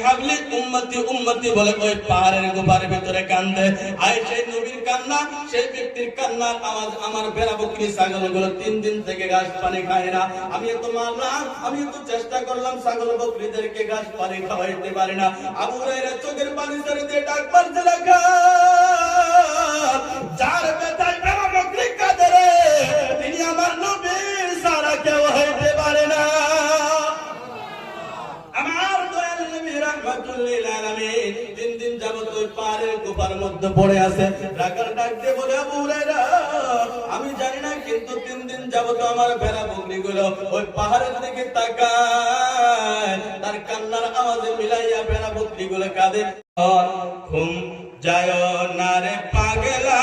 হাবলি উম্মতি উম্মতি বলে ওই পাহাড়ের গুহার ভিতরে কান্দে। আর সেই নবীর কান্না, সেই ব্যক্তির কান্নার আওয়াজ আমার ভেড়া বকরি ছাগলগুলো 3 দিন থেকে ঘাস পানি খায় না। আমি তো মারলাম, আমি তো চেষ্টা করলাম ছাগল বকরিদেরকে ঘাস পানি খাওয়াইতে পারি না। আবু হুরায়রা চোখের পানি ছেড়ে দিয়ে ডাক মারতে লাগা, যার বেটায় ভেড়া বকরি কাঁদে রে, তিনি আমার নবী ছাড়া কেউ হইতে পারে না। আমার দয়াল নবী রাহমাতুল লিল আলামিন 3 দিন যাবত ওই পাহাড়ের গুহার মধ্যে পড়ে আছে। ডাকার ডাক দিয়ে বলে, আবু হুরায়রা আমি জানি না, কিন্তু 3 দিন যাবত আমার ভেড়া বকরিগুলো ওই পাহাড়ের দিকে তাকায়, তার কান্নার আওয়াজে মিলাইয়া ভেড়া বকরিগুলো কাঁদে। ঘুম যায় না রে পাগলা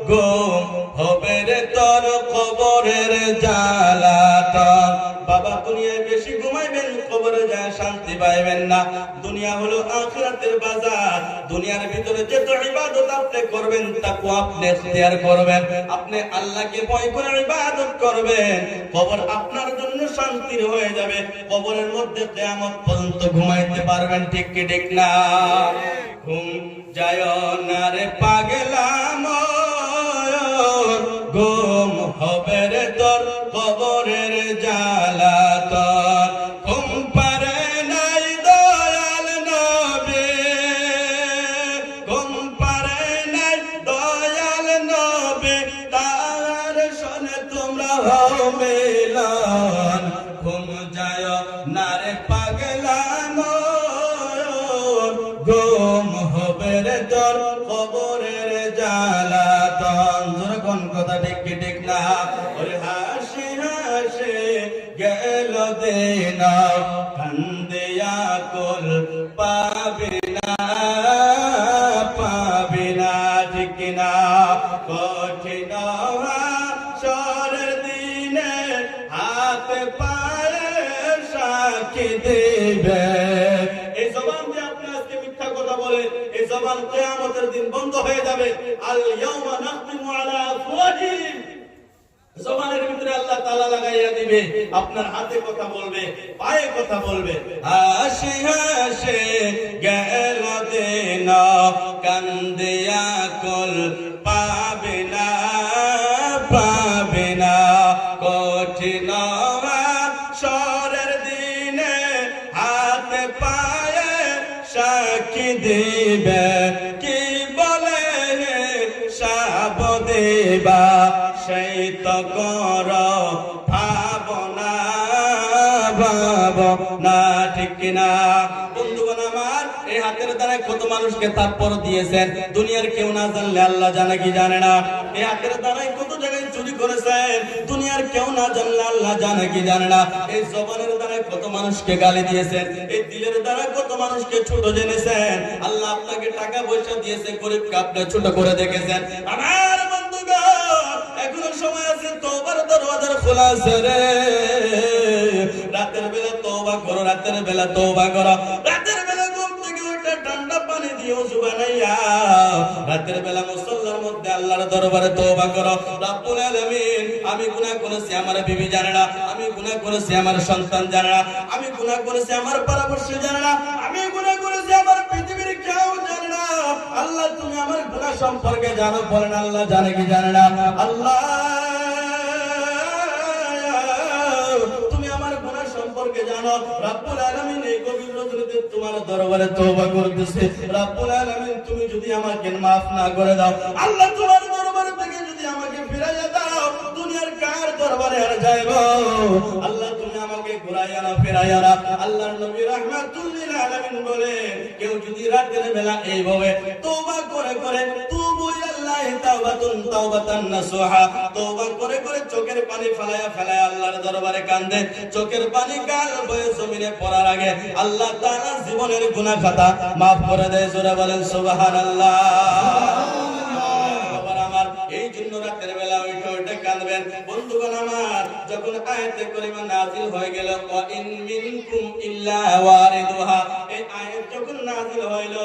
ঘুম হবে রে তোর কবরের জ্বালাতন। বাবা দুনিয়ায় বেশি ঘুমাইবেন, কবরে যায় শান্তি পাইবেন না। দুনিয়া হলো আখিরাতের বাজার। দুনিয়ার ভিতরে যত ইবাদত আপনি করবেন, তাকওয়া আপনি ইখতিয়ার করবেন, আপনি আল্লাহকে ভয় করে ইবাদত করবেন, কবর আপনার জন্য শান্তির হয়ে যাবে। কবরের মধ্যে কিয়ামত পর্যন্ত ঘুমাইতে পারবেন। ঠিক কি ঠিক না? ঘুম যায় না রে পাগলা ঘুম হবে রে তোর কবরের জ্বালাতন। ঘুম পারে নাই দয়াল নবী, ঘুম পারে নাই দয়াল নবী, তার শোনে তোমরা হও মিলন। ঘুম যায় না রে পাগলা ঘুম হবে রে তোর কবরের জ্বালাতন। কোন কথা ঠিক কি ঠিক না? ওরে হাসি হাসি গেল দিন, কান্দিয়া কুল পাবি না পাবি না। ঠিক না? কঠিন হাসরের দিনে হাতে পায়ে সাক্ষী দিবে। এই জবান যে আপনি আজকে মিথ্যা কথা বলে, এই জবান কিয়ামতের দিন বন্ধ হয়ে যাবে। আল ইয়াউমা নাখতিমু আলা আফওয়াহিহিম, জবানের ভিতরে আল্লাহ তাআলা লাগাইয়া দিবে, আপনার হাতে কথা বলবে, পায়ে কথা বলবে। হাসি হাসি গেল দিন, কান্দিয়া কুল পাবে না পাবে না। কঠিন হাসরের দিনে হাতে পায়ে সাক্ষী দিবে। কি বলে সাব দেবা, সেই তো কর ভাবনা ভাবনা। ঠিক কিনা বন্ধুগণ আমার? এই হাতের দ্বারা কত মানুষকে তারপর দিয়েছেন, দুনিয়ার কেউ না জানলে আল্লাহ জানে কি জানে না? এই হাতের দ্বারাই কত জায়গায় চুরি করেছেন, দুনিয়ার কেউ না জানলে আল্লাহ জানে কি জানে না? এই জবানের দ্বারা কত মানুষকে গালি দিয়েছেন, এই দিলের দ্বারা কত মানুষকে ছোট জেনেছেন। আল্লাহ আপনাকে টাকা পয়সা দিয়েছে, গরিবকে আপনি ছোট করে দেখেছেন। আমার বন্ধুগণ এখনো সময় আছে, তওবার দরওয়াজা খোলা আছে রে। রাতের বেলা তওবা করো, রাতের বেলা তওবা করো, রাতের বেলা ঘুম থেকে উঠে ঠান্ডা পানি দিয়ে ওযু বানাইয়া রাতের বেলা মুসল্লার মধ্যে আল্লাহর দরবারে তওবা করো। রব্বুল আলামিন আমি গুনাহ করেছি, আমার বিবি জানে না, আমি গুনাহ করেছি, আমার সন্তান জানে না, আমি গুনাহ করেছি, আমার পরামর্শ জানে না, আমি গুনাহ করেছি, আমার পৃথিবীর কেউ জানে না। আল্লাহ তুমি আমার গুনাহ সম্পর্কে জানো। বলেন আল্লাহ জানে কি জানে না? আল্লাহ তুমি আমার গুনাহ সম্পর্কে জানো। রব্বুল আলামিন এই গভীর রজনীতে তোমার দরবারে তওবা করতেছে। রব্বুল আলামিন তুমি যদি আমাকে maaf না করে দাও, আল্লাহ তোমার দরবারে থেকে যদি আমাকে ফিরাইয়া দাও, দুনিয়ার কার দরবারে আর যাইব? আল্লাহ তুমি আমাকে ঘুরাইয়া না, ফিরাইয়া না। আল্লাহর নবী রাহমাতুল লিল আলামিন বলেন, কেউ যদি রাতের বেলা এইভাবে তওবা করে করে, তুবু ইলাল্লাহি তাওবাতুন তাওবাতান নাসুহা, তওবা করে করে চোখের পানি ফেলায়া ফেলায়া আল্লাহর দরবারে কান্দে, চোখের পানি গাল বয়ে জমিনে পড়ার আগে আল্লাহ তাআলা জীবনের গুনাহ খাতা maaf করে দেয়। জোরে বলেন সুবহানাল্লাহ। এই জন্য রাতের বেলা উঠে উঠে কাঁদবেন। বন্ধুগণ আমার, যখন আয়াতে কারিমা নাযিল হয়ে গেল, ওয়া ইন মিনকুম ইল্লা ওয়ারিদুহা, এই আয়াত যখন নাযিল হইল,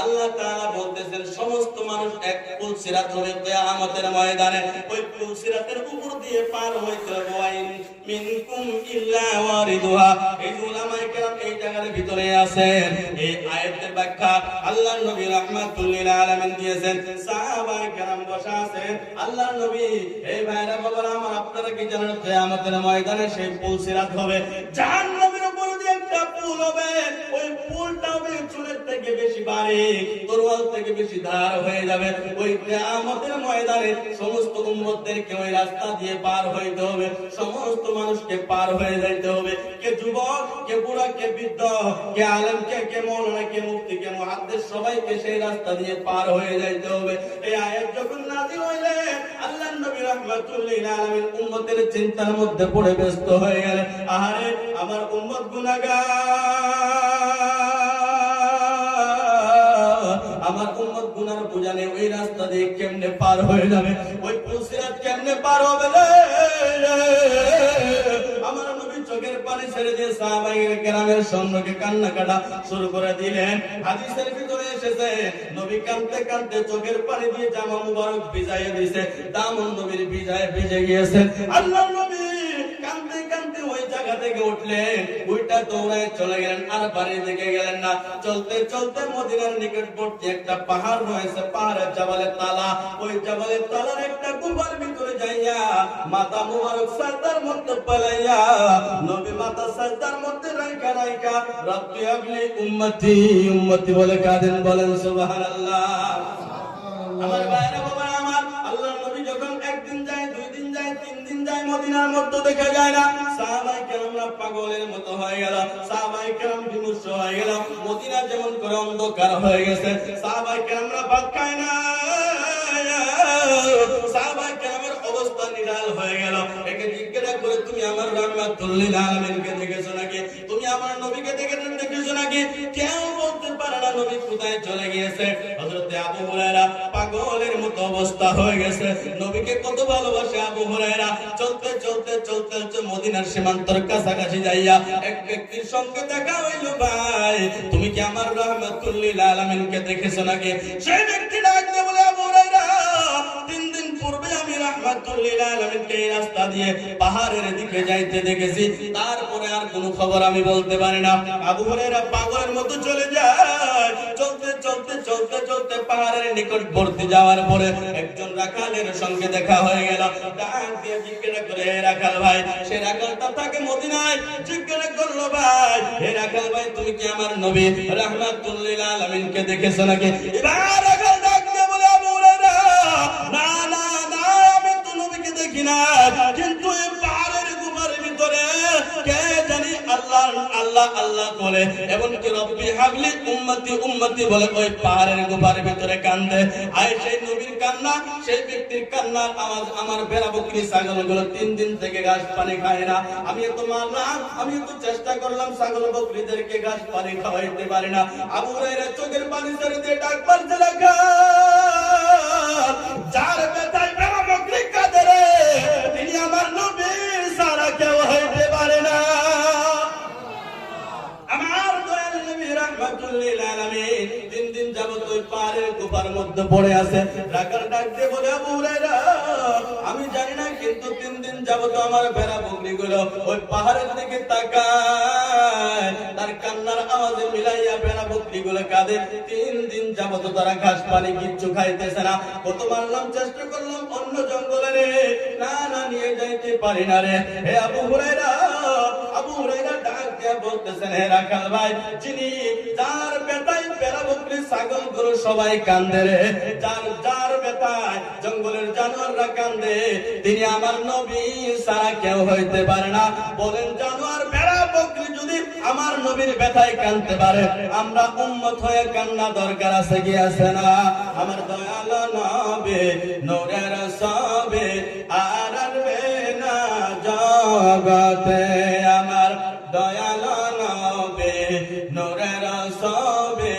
আল্লাহ তাআলা বলতেছেন সমস্ত মানুষ এক পুল সিরাত হবে কিয়ামতের ময়দানে, ওই পুল সিরাতের উপর দিয়ে পার হইতে হবে। ওয়া ইন মিনকুম ইল্লা ওয়ারিদুহা, এই উলামায়ে কেরাম জায়গার ভিতরে আছেন। এই আয়াতের ব্যাখ্যা আল্লাহর নবী রাহমাতুল লিল আলামিন দিয়েছেন। সাহাবায়ে কেরাম বসা আছেন। আল্লাহর নবী, এই ভাইরা বাবারা আমার, আপনারা কি জানেন কিয়ামতের ময়দানে সেই পুল সিরাত হবে, জাহান্নামের উপর দিয়ে একটা পুল হবে। ওই পুলটা হবে চুলের থেকে বেশি বারিক, তরোয়াল থেকে বেশি ধার হয়ে যাবে। ওই কিয়ামতের ময়দানে সমস্ত উম্মতদেরকে ওই রাস্তা দিয়ে পার হইতে হবে, সমস্ত মানুষকে পার হয়ে যাইতে হবে। কে যুবক, কে বুড়া, কে বৃদ্ধ, কে আলেম, কে মৌলানা, কে মুফতি, কে মুহাদ্দিস, সবাইকে সেই রাস্তা দিয়ে পার হয়ে যাইতে হবে। এই আয়াত যখন নাযিল হইলে আল্লাহর নবী রাহমাতুল লিল আলামিন উম্মতের চিন্তার মধ্যে পড়ে ব্যস্ত হয়ে গেলেন। আহারে আমার উম্মত গুনাহগার, আমার উম্মত গুনার বুঝানে ওই রাস্তা দিয়ে কেমনে পার হয়ে যাবে, ওই পুল সিরাত কেমনে পার হবে রে? আমার নবী চোখের পানি ছেড়ে দিয়ে সাহাবায়ে কেরামের সম্মুখে কান্না কাটা শুরু করে দিলেন। হাদিসের ভিতরে এসেছে নবী কাঁদতে কাঁদতে চোখের পানি দিয়ে জামা মুবারক ভিজাইয়ে দিয়েছে, দামন নবীর ভিজে গিয়েছে। আল্লাহর নবী কাঁদতে কাঁদতে ওই জায়গা থেকে উঠলেন, উল্টা দৌড়ায় চলে গেলেন, আর বাড়ি দিকে গেলেন না। চলতে চলতে মদিনার নিকটবর্তী একটা পাহাড় রয়েছে, পাহাড়ের জাবালের তালা, ওই জাবালের তালার একটা গুহার ভিতরে যাইয়া মাথা মুবারক সাজদার মধ্যে পালাইয়া নবী মাথা সাজদার মধ্যে রাইখা রাইখা রব্বি আগলি উম্মতি উম্মতি বলে কাঁদেন। বলেন সুবহানাল্লাহ। আমার ভাইরা বাবা আমার, আল্লাহর নবী যখন একদিন যায়, দুই দিন যায়, তিন দিন যায়, মদিনার মধ্যে দেখা যায় না। সাহাবায়ে কেরামরা পাগলের মতো হয়ে গেল, সাহাবায়ে কেরাম বিমুর্ষ হয়ে গেল। মদিনা যেমন করে অন্ধকার হয়ে গেছে, সাহাবায়ে কেরামরা ভাত খায় না, সাহাবায়ে কেরামের অবস্থা নিরাল হয়ে গেল। একে জিজ্ঞাসা করে, তুমি আমার রাহমাতুল লিল আলামিনকে দেখেছো নাকি? তুমি আমার নবীকে দেখেছো নাকি? কেউ বলতে পারে না নবী কোথায় চলে গিয়েছে। হযরত আবু হুরায়রা পাগলের মতো অবস্থা হয়ে গেছে, নবীকে কত ভালোবাসে আবু হুরায়রা। চলতে চলতে চলতে চলতে মদিনার সীমান্তর কাছাকাছি যাইয়া এক ব্যক্তির সঙ্গে দেখা হইল। ভাই, তুমি কি আমার রাহমাতুল লিল আলামিনকে দেখেছো নাকি? সেই ব্যক্তি ডাক দিয়ে বলে, আবু হুরায়রা, 3 দিন পূর্বে আমি রাহমাতুল লিল আলামিনকে এই রাস্তা দিয়ে পাহাড়ের দিকে যাইতে দেখেছি, তারপরে আর কোনো খবর আমি বলতে পারি না। আবু হুরায়রা পাগলের মতো চলে যায়। চলতে চলতে চলতে চলতে পাহাড়ের নিকটবর্তী যাওয়ার পরে একজন রাখালের সঙ্গে দেখা হয়ে গেল। ডাক দিয়ে জিজ্ঞাসা করে, হে রাখাল ভাই, সে রাখালটা থাকে মদিনায়। জিজ্ঞাসা করলো, ভাই, হে রাখাল ভাই, তুমি কি আমার নবী রাহমাতুল লিল আলামিনকে দেখেছো নাকি? এবার রাখাল ডাক দিয়ে বলে, আবু হুরায়রা, না না না, আমি তো নবীকে দেখি না, কিন্তু এই পাহাড়ের গুহার ভিতরে কে জানি আল্লাহ আল্লাহ আল্লাহ বলে, এমনকি রব্বি হাবলি উম্মতি উম্মতি বলে ওই পাহাড়ের গুহার ভিতরে কান্দে। আর সেই নবীর কান্না, সেই ব্যক্তির কান্নার আওয়াজ আমার ভেড়া বকরি ছাগলগুলো 3 দিন থেকে ঘাস পানি খায় না। আমি তো মারলাম, আমি তো চেষ্টা করলাম, ছাগল বকরিদেরকে ঘাস পানি খাওয়াইতে পারি না। আবু হুরায়রা চোখের পানি ছেড়ে দিয়ে ডাক পারতে লাগা, যার ব্যথায় ভেড়া বকরি কাঁদে রে, তিনি আমার নবীর ছাড়া কেউ হইতে পারে না। আমার দয়াল নবী রাহমাতুল লিল আলামিন 3 দিন যাবত ওই পাহাড়ের গুহার মধ্যে পড়ে আছে। রাখাল ডাক দিয়ে বলে, আবু হুরায়রা, আমি জানি না, কিন্তু 3 দিন যাবত আমার ভেড়া বকরিগুলো ওই পাহাড়ের দিকে তাকায়, তার কান্নার আওয়াজে মিলাইয়া ভেড়া বকরিগুলো কাঁদে। 3 দিন যাবত তারা ঘাস পানি কিচ্ছু খাইতেছে না। কত মারলাম, চেষ্টা করলাম অন্য জঙ্গলে রে, না না, নিয়ে যাইতে পারি না রে। হে আবু হুরায়রা, আবু হুরায়রা ডাক দিয়ে বলতেছেন, হে রাখাল ভাই, যিনি যার ব্যথায় ভেড়া বকরি ছাগল গরু সবাই কান্দে রে, যার ব্যথায় জঙ্গলের জানোয়াররা কান্দে, তিনি আমার নবী ছাড়া কেউ হইতে পারে না। বলেন, জানোয়ার ভেড়া বকরি যদি আমার নবীর ব্যথায় কান্দতে পারে, আমরা উম্মত হয়ে কান্না দরকার আছে কি আছে না? আমার দয়াল নবী নূরের সবে আর আসবে না জগতে, আমার দয়াল নবী নূরের সবে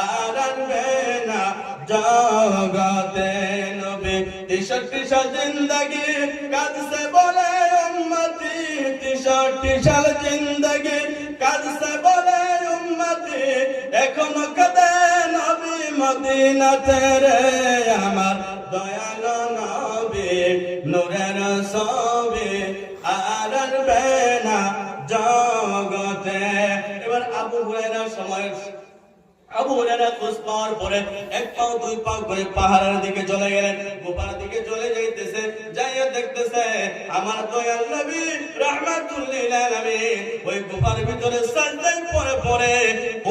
আর আসবে না জগতে। নবী 63 সাল জিন্দগি কাঁদছে বলে উম্মতি, 63 সাল জিন্দগি কাঁদছে বলে উম্মতি, এখনো কাঁদে নবী মদিনাতে রে, আমার দয়াল নবী নূরের সবে আর আসবে না জগতে। এবার আবু হুরায়রা আবু হুরায়রা খোঁজ পাওয়ার পরে এক পাও দুই পাও করে পাহাড়ের দিকে চলে গেলেন। গোপার দিকে চলে যাইতেছে, যাইয়া দেখতেছে আমার দয়াল নবী রাহমাতুল লিল আলামিন ওই গোপার ভিতরে সাজদায় পড়ে পড়ে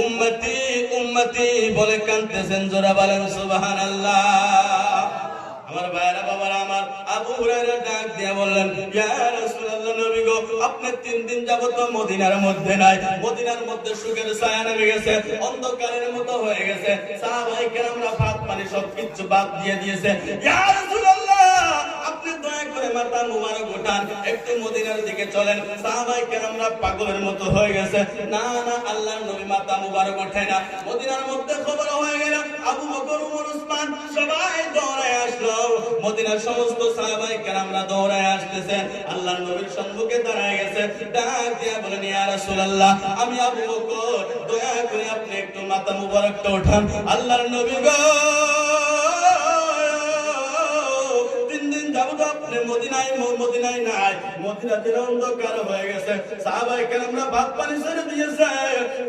উম্মতি উম্মতি বলে কাঁদতেছেন। জোরে বলেন সুবহানাল্লাহ। আমার ভাইরা বাবারা আমার আবু হুরায়রা ডাক দিয়ে বললেন, ইয়া রাসূলুল্লাহ নবী গো, আপনি 3 দিন যাবত মদিনার মধ্যে নাই, মদিনার মধ্যে সুখের ছায়া নেমে গেছে, অন্ধকারের মতো হয়ে গেছে, সাহাবায়ে কেরামরা ভাত পানি সবকিছু বাদ দিয়ে দিয়েছে। ইয়া রাসূলুল্লাহ আপনি দয়া করে মাথা মুবারক উঠান, একটু মদিনার দিকে চলেন। সাহাবায়ে কেরামরা পাগলের মতো হয়ে গেছে। না না, আল্লাহর নবী মাথা মুবারক ওঠে না। মদিনার মধ্যে খবর হয়ে গেল, আবু বকর ওমর ওসমান সবাই দৌড়ায় আসলো। মদিনার সমস্ত সাহাবায়ে কেরামরা দৌড়ায় আসতেছেন, আল্লাহর নবীর সম্মুখে দাঁড়ায় গেছে। ডাক দিয়া বলেন, ইয়া রাসূলুল্লাহ আমি আবু বকর, দয়া করে আপনি একটু মাথা মুবারকটা ওঠান। আল্লাহর নবী গো, 3 দিন যাবত আপনি মদিনায় নাই, মদিনাতে অন্ধকার হয়ে গেছে, সাহাবায়ে কেরামরা ভাত পানি ছেড়ে দিয়েছে,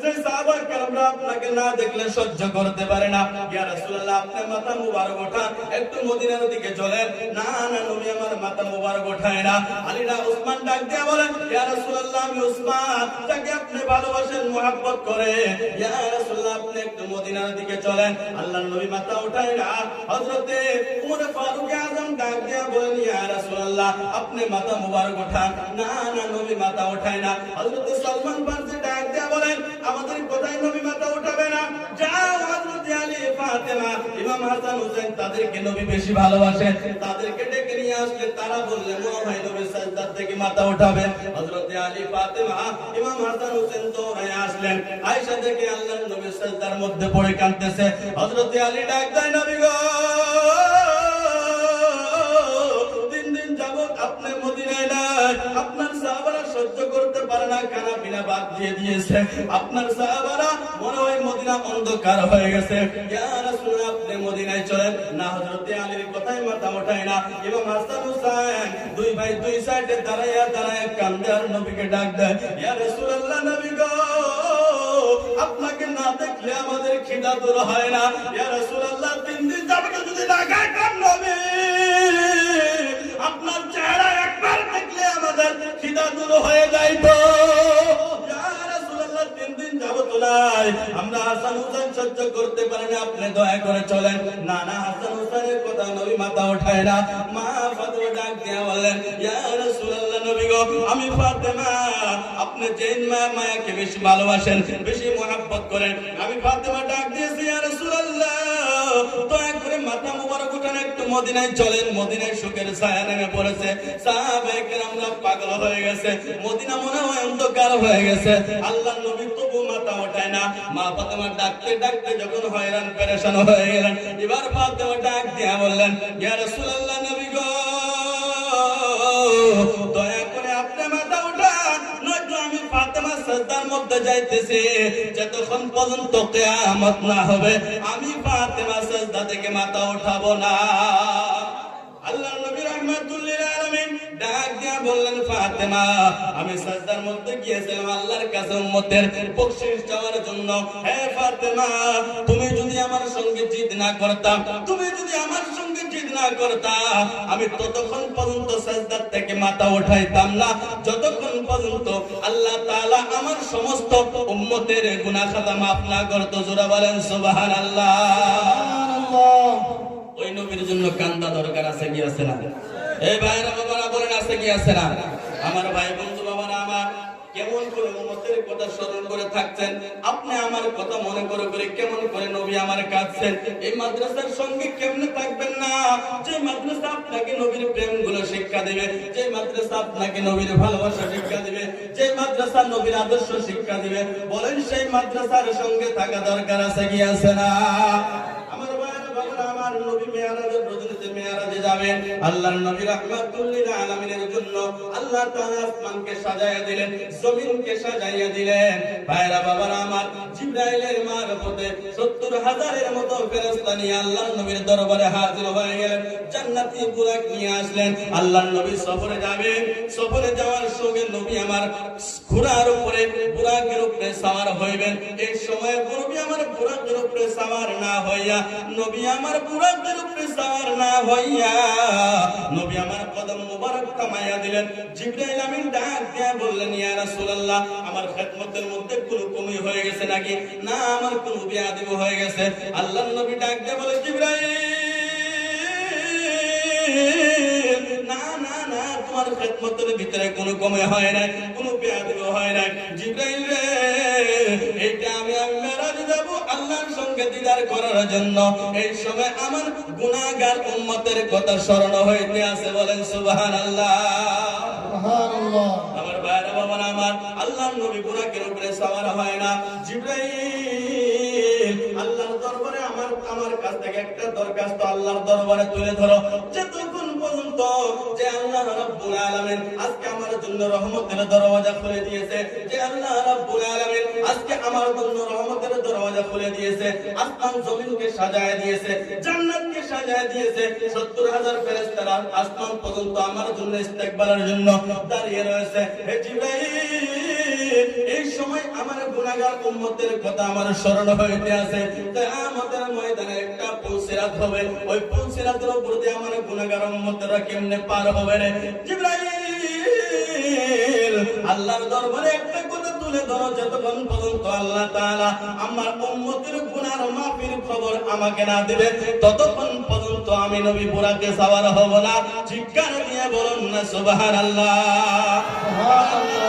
যে সাহাবায়ে কেরামরা আপনাকে না দেখলে সহ্য করতে পারে না। ইয়া রাসূলুল্লাহ আপনি মাথা মুবারক ওঠান, একটু মদিনার দিকে চলেন। না না নবী আমার মাথা মুবারক ওঠায় না। আলী না উসমান ডাক দিয়ে বলেন, ইয়া রাসূলুল্লাহ আমি উসমান, যাকে আপনি ভালোবাসেন মুহাব্বত করে, ইয়া রাসূলুল্লাহ আপনি একটু মদিনার দিকে চলেন। আল্লাহর নবী মাথা ওঠায় না। হযরতে ওমর ফারুক আযম ডাক দিয়ে বলেন, ইয়া রাসূলুল্লাহ আপনি মাথা মুবারক ওঠান। না না নবী মাথা ওঠায় না। হযরতে সালমান ফারসি ডাক দিয়ে বলেন, আমাদের কোথায় নবী মাথা উঠাবে না? যাও হযরতে আলী ফাতেমা ইমাম হাসান হুসাইন তাদেরকে নবী বেশি ভালোবাসেন, তাদেরকে ডেকে নিয়ে আসলে তারা বললে মনে হয় নবী সাজদা থেকে মাথা উঠাবে। হযরতে আলী ফাতেমা ইমাম হাসান হুসাইন দৌড়ে আসলেন। আয়েশা দেখে আল্লাহর নবী সাজদার মধ্যে পড়ে কাঁদতেছে। হযরতে আলী ডাক দেয়, নবী গো, 3 দিন যাবত আপনি মদিনায় নাই, আপনার সাহাবারা সহ্য করতে পারে না, খানা পিনা বাদ দিয়ে দিয়েছে, আপনার সাহাবারা মনে হয় মদিনা অন্ধকার হয়ে গেছে। ইয়া রাসূলুল্লাহ আপনি মদিনায় চলেন না। হযরতে আলীর কথায় মাথা ওঠায় না। ইমাম হাসান হুসাইন দুই ভাই দুই সাইডে দাঁড়ায়া কান্দে আর নবীকে ডাক দেয়, ইয়া রাসূলুল্লাহ নবী গো, আপনাকে না দেখলে আমাদের খিদা দূর হয় না। ইয়া রাসূলুল্লাহ 3 দিন যাবত যদি না খাই কান নবী, আপনার চেহারা একবার দেখলে আমাদের খিদা দূর হয়ে যাইতো। ইয়া রাসূলুল্লাহ 3 দিন যাবত নাই, আমরা হাসান হুসাইন সহ্য করতে পারি না, আপনি দয়া করে চলেন। না না, হাসান হুসাইনের কথা নবী মাথা ওঠায় না। মা ফাতেমা ডাক দিয়ে বললেন, ইয়া রাসূলুল্লাহ নবী গো, আমি ফাতেমা, আপনি যে মায়াকে বেশি ভালোবাসেন, বেশি মুহাব্বত করেন, আমি ফাতেমা ডাক দিয়েছি, ইয়া রাসূলুল্লাহ দয়া করে মাথা মুবারক উঠান, একটু মদিনায় চলেন। মদিনায় সুখের ছায়া নেমে পড়েছে, সাহাবায়ে কেরামরা পাগল হয়ে গেছে, মদিনা মনে হয় অন্ধকার হয়ে গেছে। আল্লাহর নবী তবু মাথা ওঠায় না। মা ফাতেমা ডাকতে ডাকতে যখন হয়রান পেরেশান হয়ে গেলেন, এবার ফাতেমা ডাক দিয়া বললেন, ইয়া রাসূলুল্লাহ নবী গো, দয়া করে আপনি মাথা উঠান, নয়তো আমি ফাতেমা সাজদার মধ্যে যাইতেছি, যতক্ষণ পর্যন্ত কিয়ামত না হবে আমি ফাতেমা সাজদা থেকে মাথা উঠাবো না। আল্লাহর নবী রাহমাতুল লিল আলামিন ডাক দিয়া বললেন, ফাতেমা আমি সাজদার মধ্যে গিয়েছিলাম আল্লাহর কাছে উম্মতের বকশিশ চাওয়ার জন্য। হে ফাতেমা, তুমি যদি আমার সঙ্গে জিদ না করতা, তুমি যদি আমার সঙ্গে জিদ না করতা, আমি ততক্ষণ পর্যন্ত সাজদার থেকে মাথা উঠাইতাম না, যতক্ষণ পর্যন্ত আল্লাহ তাআলা আমার সমস্ত উম্মতের গুনাহ খাতা মাফ না করত। জোরে বলেন সুবহানাল্লাহ। ওই নবীর জন্য কান্দা দরকার আছে কি আছে না? এই ভাইরা বাবারা বলেন আছে কি আছে না? আমার ভাই বন্ধু বাবারা আমার, কেমন করে উম্মতের কথা স্মরণ করে থাকছেন আপনি, আমার কথা মনে করে করে কেমন করে নবী আমার কাঁদছেন। এই মাদ্রাসার সঙ্গে কেমনে থাকবেন না, যে মাদ্রাসা আপনাকে নবীর প্রেম গুলো শিক্ষা দিবে, যে মাদ্রাসা আপনাকে নবীর ভালোবাসা শিক্ষা দিবে, যে মাদ্রাসা নবীর আদর্শ শিক্ষা দিবে, বলেন সেই মাদ্রাসার সঙ্গে থাকা দরকার আছে কি আছে না? আমার ভাইরা বাবারা আমার, নবী মেরাজের রজনীতে মেরাজে যাবেন, আল্লাহর নবী রাহমাতুল লিল আলামিনের জন্য আল্লাহ তাআলা আসমানকে সাজায়া দিলেন, জমিনকে সাজাইয়া দিলেন। ভাইরা বাবারা আমার, জিবরাইলের মারফতে 70 70,000-এর মতো ফেরেশতা নিয়ে আল্লাহর নবীর দরবারে হাজির হয়ে গেলেন। জান্নাতি বুরাক নিয়ে আসলেন। আল্লাহর নবী সফরে যাবেন। সফরে যাওয়ার সঙ্গে নবী আমার ঘোড়ার উপরে বুরাকের উপরে সওয়ার হইবেন। এই সময় নবী আমার বুরাকের উপরে সওয়ার না হইয়া নবী আমার কদম মুবারক থামাইয়া দিলেন। জিবরাইল আমিন ডাক দিয়া বললেন, ইয়া রাসূলুল্লাহ, আমার খেদমতের মধ্যে কোনো কমি হয়ে গেছে নাকি? না, আমার কোনো বেয়াদবি হয়ে গেছে। আল্লাহর নবী ডাক দিয়া বলে, জিবরাইল, না না না, তোমার খেদমতের ভিতরে কোনো কমে হয় না, কোনো বেয়াদবি হয় না। জিবরাইল রে, এইটা আমি মেরাজ যাব আল্লাহর সঙ্গে দিদার করার জন্য। এই সময় আমার গুনাহগার উম্মতের কথা স্মরণ হইতে আছে। বলেন সুবহানাল্লাহ, সুবহানাল্লাহ। আমার ভাইরা বাবারা আমার, আল্লাহর নবী বুরাকের উপরে সওয়ার হয় না। জিবরাইল আল্লাহর দরবারে আমার কাছ থেকে একটা দরখাস্ত আল্লাহর দরবারে তুলে ধরো, যতক্ষণ পর্যন্ত যে আল্লাহ রাব্বুল আলামিন আজকে আমার জন্য রহমতের দরওয়াজা খুলে দিয়েছে, যে আল্লাহ রাব্বুল আলামিন আজকে আমার জন্য রহমতের দরওয়াজা খুলে দিয়েছে, আসমান জমিনকে সাজায় দিয়েছে, জান্নাতকে সাজায় দিয়েছে, 70,000 ফেরেশতারা আসমান পর্যন্ত আমার জন্য ইস্তেকবারের জন্য দাঁড়িয়ে রয়েছে। হে জিবরাইল, এই সময় আমার গুনাহগার উম্মতের কথা আমার স্মরণ হইতে আছে। কিয়ামতের ময়দানে একটা পুলসিরাত হবে, ওই পুলসিরাতের উপর দিয়ে আমার গুনাহগার উম্মতরা কেমনে পার হবে রে? জিবরাইল আল্লাহর দরবারে একটা কথা তুলে ধরো, যতক্ষণ পর্যন্ত আল্লাহ তাআলা আমার উম্মতের গুনার মাফির খবর আমাকে না দিবে, ততক্ষণ পর্যন্ত আমি নবী বুরাকে সওয়ার হব না। চিৎকার দিয়ে বলুন না সুবহানাল্লাহ, সুবহানাল্লাহ।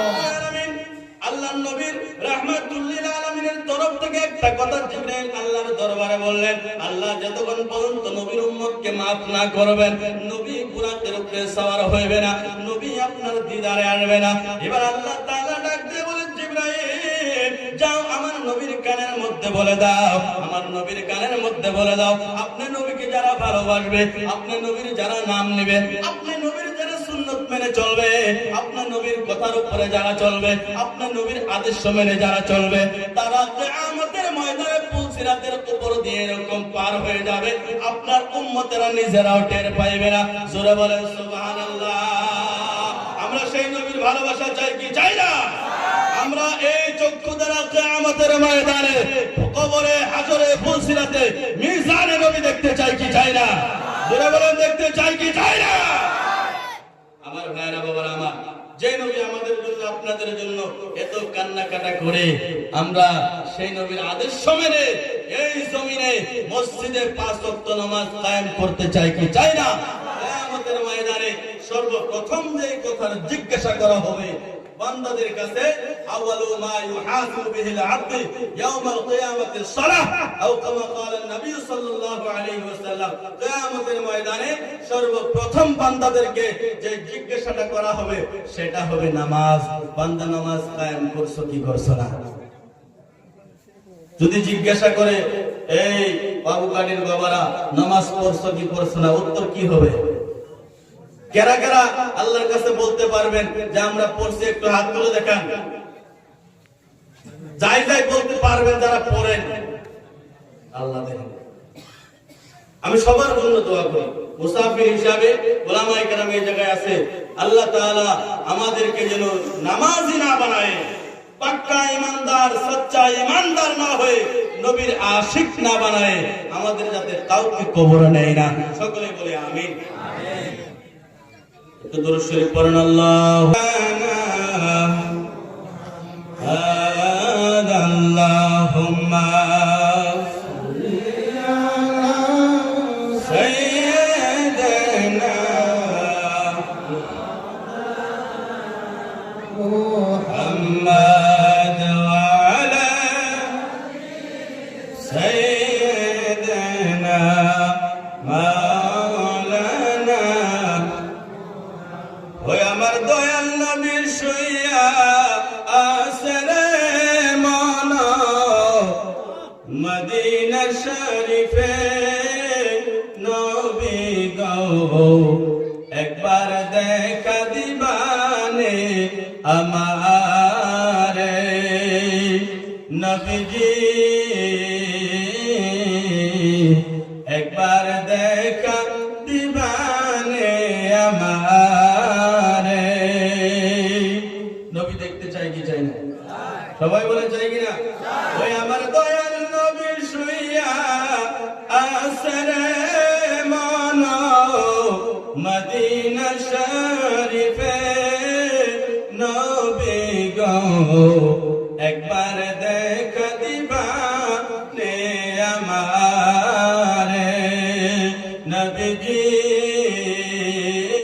আল্লাহর নবীর রাহমাতুল লিল আলামিনের তরফ থেকে একটা কথা জিবরাইল আল্লাহর দরবারে বললেন, আল্লাহ যতক্ষণ পর্যন্ত নবীর উম্মতকে maaf না করবেন, নবী বুরাকের উপরে সওয়ার হইবে না, নবী আপনার দিদারে আসবে না। এবার আল্লাহ তাআলা ডাক দিয়ে বলেন, জিবরাইল যাও আমার নবীর কানের মধ্যে বলে দাও, আমার নবীর কানের মধ্যে বলে দাও, আপনি নবীকে যারা ভালোবাসবে, আপনি নবীর যারা নাম নেবে, আপনি নবীর যারা সুন্নাত মেনে চলবে, আপনার নবীর কথার উপরে যারা চলবে, আপনার নবীর আদেশ মেনে যারা চলবে, তারা কিয়ামতের ময়দানে পুলসিরাতের উপর দিয়ে এরকম পার হয়ে যাবে, আপনার উম্মতেরা নিজেরাও টের পাইবে না। জোরে বলেন সুবহানাল্লাহ। আমরা সেই নবীর ভালোবাসা চাই কি চাই না? আমরা এই চক্ষু দ্বারা কিয়ামতের ময়দানে, কবরে, হাজরে, পুলসিরাতে, মিজানে নবী দেখতে চাই কি চাই না? জোরে বলেন, দেখতে চাই কি চাই না? আমার ভাইরা বাবারা আমার, যে নবী আমাদের জন্য, আপনাদের জন্য এত কান্নাকাটা করে, আমরা সেই নবীর আদেশ মেনে এই জমিনে মসজিদে 5 ওয়াক্ত নামাজ কায়েম করতে চাই কি চাই না? কিয়ামতের ময়দানে সর্বপ্রথম যে কথার জিজ্ঞাসা করা হবে বান্দাদের কাছে, আউয়ালু মা ইউহাসিবু বিহিল আবদ ইয়াউমাল কিয়ামাতিস সালাহ, আও কামা ক্বালা নবী সাল্লাল্লাহু আলাইহি ওয়াসাল্লাম। কিয়ামতের ময়দানে সর্বপ্রথম বান্দাদেরকে যে জিজ্ঞাসাটা করা হবে সেটা হবে নামাজ। বান্দা নামাজ কায়েম করছো কি করছো না? যদি জিজ্ঞাসা করে, এই বাবুকাটির বাবারা নামাজ পড়ছো কি পড়ছো না, উত্তর কি হবে? কারা কারা আল্লাহর কাছে বলতে পারবেন যে আমরা পড়ছি? একটু হাত তুলে দেখান। যাই যাই বলতে পারবেন যারা পড়েন। আল্লাহ দেখেন, আমি সবার জন্য দোয়া করি, মুসাফির হিসাবে ওলামায়ে কেরাম এই জায়গায় আছে, আল্লাহ তাআলা আমাদেরকে যেন নামাজি না বানায়, পাক্কা ইমানদার, সচ্চা ইমানদার না হয়ে নবীর আশিক না বানায়, আমাদের যাতে কাউকে কবরে নেয় না। সকলে বলে আমিন। একটু দরুদ শরীফ পড়েন। আল্লাহুম্মা সাল্লি আলা সাইয়্যিদিনা মুহাম্মাদ ওয়া আলা সাইয়্যিদিনা মাওলানা। ওই আমার দয়াল নবী শুইয়া আসরে মন মদিনা শরীফে, নবী গো একবার দেখা দিবানে আমারে, নবীজি একবার দেখা দিবানে আমারে। নবী দেখতে চাই কি চাই না? সবাই বলে চাই কিনা? ওই আমার দয়াল নবী শুইয়া আসরে মন মদিনা শরীফে নবী গো